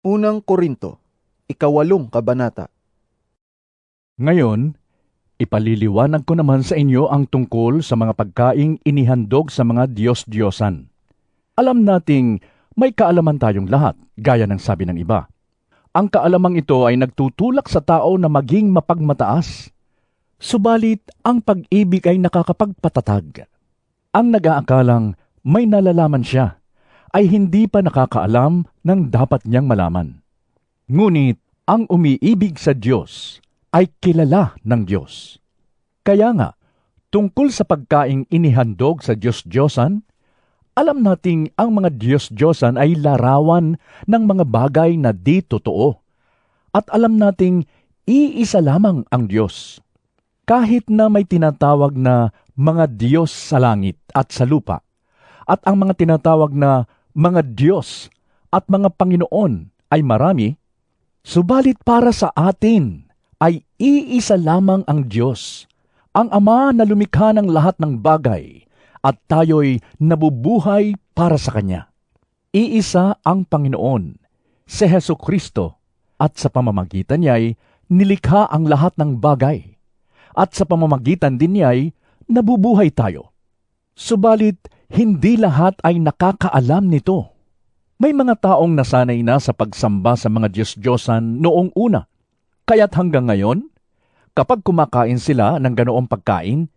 Unang Korinto, 8 kabanata. Ngayon, ipaliliwanag ko naman sa inyo ang tungkol sa mga pagkaing inihandog sa mga Diyos-Diyosan. Alam nating may kaalaman tayong lahat, gaya ng sabi ng iba. Ang kaalamang ito ay nagtutulak sa tao na maging mapagmataas. Subalit, ang pag-ibig ay nakakapagpatatag. Ang nag-aakalang may nalalaman siya ay hindi pa nakakaalam ng dapat niyang malaman. Ngunit, ang umiibig sa Diyos ay kilala ng Diyos. Kaya nga, tungkol sa pagkaing inihandog sa Diyos-Diyosan, alam nating ang mga Diyos-Diyosan ay larawan ng mga bagay na di totoo. At alam nating iisa lamang ang Diyos. Kahit na may tinatawag na mga Diyos sa langit at sa lupa, at ang mga tinatawag na mga Diyos at mga Panginoon ay marami, subalit para sa atin ay iisa lamang ang Diyos, ang Ama na lumikha ng lahat ng bagay, at tayo'y nabubuhay para sa Kanya. Iisa ang Panginoon, si Hesukristo, at sa pamamagitan niya'y nilikha ang lahat ng bagay, at sa pamamagitan din niya'y nabubuhay tayo. Subalit, hindi lahat ay nakakaalam nito. May mga taong nasanay na sa pagsamba sa mga Diyos-Diyosan noong una, kaya't hanggang ngayon, kapag kumakain sila ng ganoong pagkain,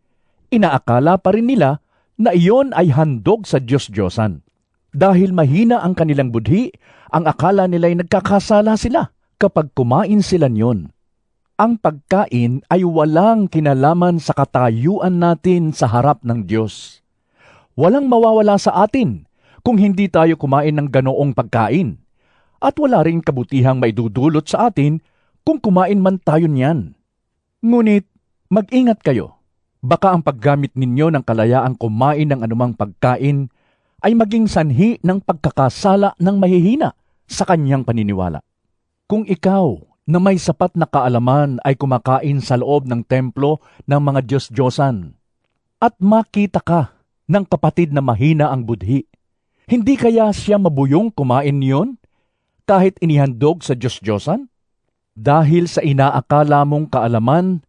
inaakala pa rin nila na iyon ay handog sa Diyos-Diyosan. Dahil mahina ang kanilang budhi, ang akala nila'y nagkakasala sila kapag kumain sila niyon. Ang pagkain ay walang kinalaman sa katayuan natin sa harap ng Diyos. Walang mawawala sa atin kung hindi tayo kumain ng ganoong pagkain. At wala rin kabutihang maidudulot sa atin kung kumain man tayo niyan. Ngunit, mag-ingat kayo. Baka ang paggamit ninyo ng kalayaang kumain ng anumang pagkain ay maging sanhi ng pagkakasala ng mahihina sa kanyang paniniwala. Kung ikaw na may sapat na kaalaman ay kumakain sa loob ng templo ng mga Diyos-Diyosan at makita ka ng kapatid na mahina ang budhi, hindi kaya siya mabuyong kumain niyon kahit inihandog sa Diyos-Diyosan? Dahil sa inaakala mong kaalaman,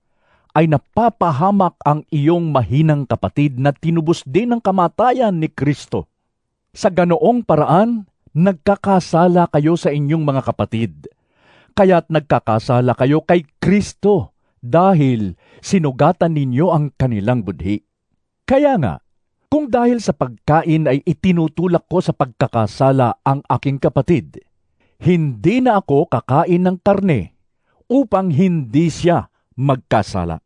ay napapahamak ang iyong mahinang kapatid na tinubos din ng kamatayan ni Kristo. Sa ganoong paraan, nagkakasala kayo sa inyong mga kapatid. Kaya't nagkakasala kayo kay Kristo dahil sinugatan ninyo ang kanilang budhi. Kaya nga, kung dahil sa pagkain ay itinutulak ko sa pagkakasala ang aking kapatid, hindi na ako kakain ng karne upang hindi siya magkasala.